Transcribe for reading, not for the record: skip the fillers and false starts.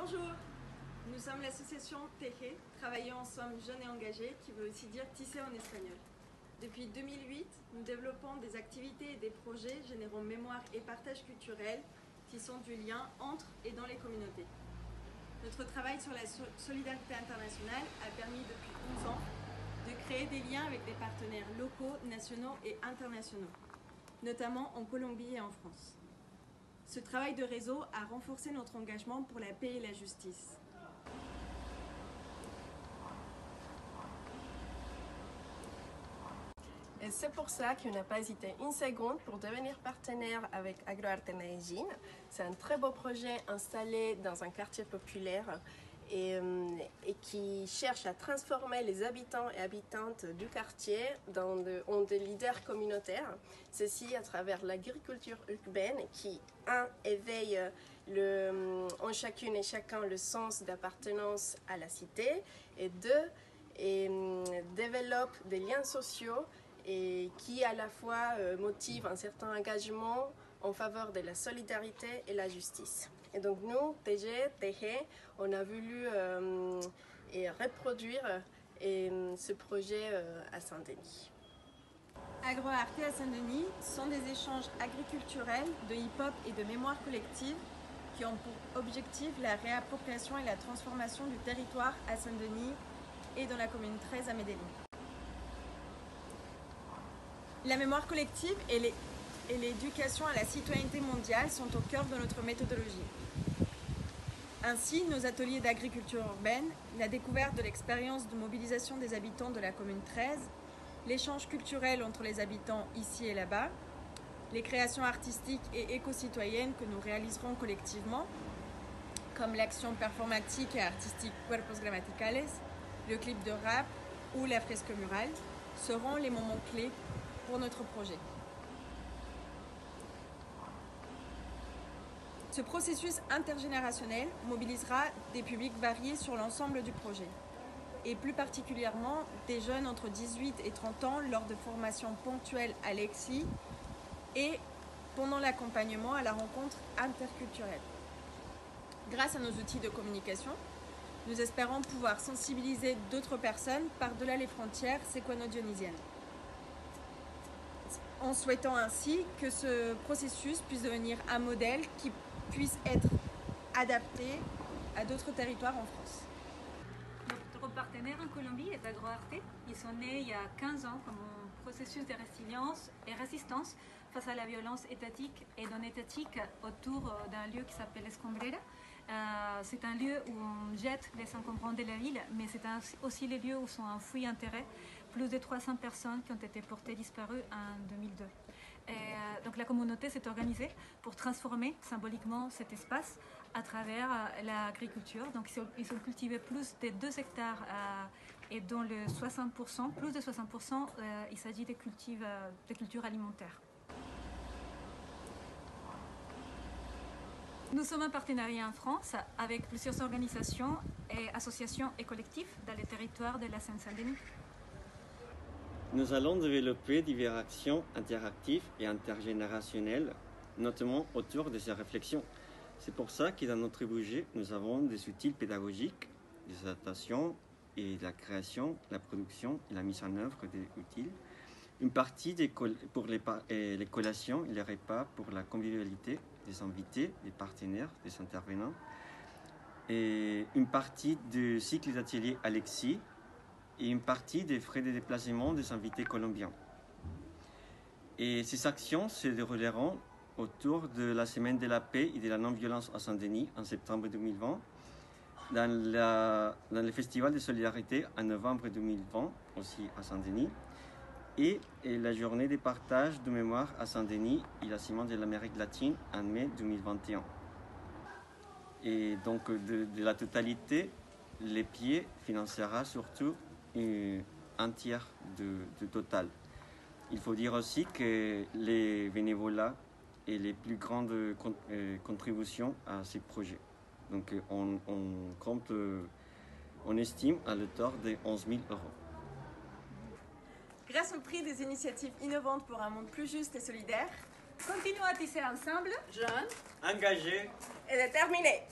Bonjour, nous sommes l'association Teje, travailler ensemble jeunes et engagés, qui veut aussi dire tisser en espagnol. Depuis 2008, nous développons des activités et des projets générant mémoire et partage culturel, tissant du lien entre et dans les communautés. Notre travail sur la solidarité internationale a permis depuis 11 ans de créer des liens avec des partenaires locaux, nationaux et internationaux, notamment en Colombie et en France. Ce travail de réseau a renforcé notre engagement pour la paix et la justice. Et c'est pour ça qu'on n'a pas hésité une seconde pour devenir partenaire avec Agroarte Medellín. C'est un très beau projet installé dans un quartier populaire et qui cherche à transformer les habitants et habitantes du quartier en des leaders communautaires. Ceci à travers l'agriculture urbaine qui, éveille en chacune et chacun le sens d'appartenance à la cité et développe des liens sociaux et qui à la fois motive un certain engagement en faveur de la solidarité et la justice. Et donc nous, Teje, on a voulu reproduire ce projet à Saint-Denis. Agroarte à Saint-Denis sont des échanges agriculturels, de hip-hop et de mémoire collective qui ont pour objectif la réappropriation et la transformation du territoire à Saint-Denis et dans la commune 13 à Medellín. La mémoire collective et l'éducation à la citoyenneté mondiale sont au cœur de notre méthodologie. Ainsi, nos ateliers d'agriculture urbaine, la découverte de l'expérience de mobilisation des habitants de la commune 13, l'échange culturel entre les habitants ici et là-bas, les créations artistiques et éco-citoyennes que nous réaliserons collectivement, comme l'action performatique et artistique Cuerpos Gramaticales, le clip de rap ou la fresque murale, seront les moments clés pour notre projet. Ce processus intergénérationnel mobilisera des publics variés sur l'ensemble du projet, et plus particulièrement des jeunes entre 18 et 30 ans lors de formations ponctuelles à l'EXI et pendant l'accompagnement à la rencontre interculturelle. Grâce à nos outils de communication, nous espérons pouvoir sensibiliser d'autres personnes par-delà les frontières séquano-dionysiennes, en souhaitant ainsi que ce processus puisse devenir un modèle qui puisse être adapté à d'autres territoires en France. Notre partenaire en Colombie est Agroarte. Ils sont nés il y a 15 ans comme un processus de résilience et résistance face à la violence étatique et non étatique autour d'un lieu qui s'appelle Escombrera. C'est un lieu où on jette les encombrants de la ville, mais c'est aussi les lieux où sont enfouis enterrés plus de 300 personnes qui ont été portées disparues en 2002. Donc la communauté s'est organisée pour transformer symboliquement cet espace à travers l'agriculture. Donc ils ont cultivé plus de 2 hectares et dont plus de 60%, il s'agit de cultures alimentaires. Nous sommes en partenariat en France avec plusieurs organisations et associations et collectifs dans les territoires de la Seine-Saint-Denis. Nous allons développer diverses actions interactives et intergénérationnelles, notamment autour de ces réflexions. C'est pour ça que dans notre budget, nous avons des outils pédagogiques, des adaptations et la création, la production et la mise en œuvre des outils. Une partie pour les collations et les repas pour la convivialité des invités, des partenaires, des intervenants. Et une partie du cycle d'ateliers Alexis et une partie des frais de déplacement des invités colombiens. Et ces actions se dérouleront autour de la Semaine de la paix et de la non-violence à Saint-Denis en septembre 2020, dans le Festival de solidarité en novembre 2020, aussi à Saint-Denis, et la journée de partage de mémoire à Saint-Denis et la Semaine de l'Amérique latine en mai 2021. Et donc de la totalité, les pieds financera surtout un tiers du total. Il faut dire aussi que les bénévolats et les plus grandes contributions à ces projets. Donc on estime à l'auteur de 11 000 €. Grâce au prix des initiatives innovantes pour un monde plus juste et solidaire, Continuons à tisser ensemble, jeunes, Engagés et déterminés.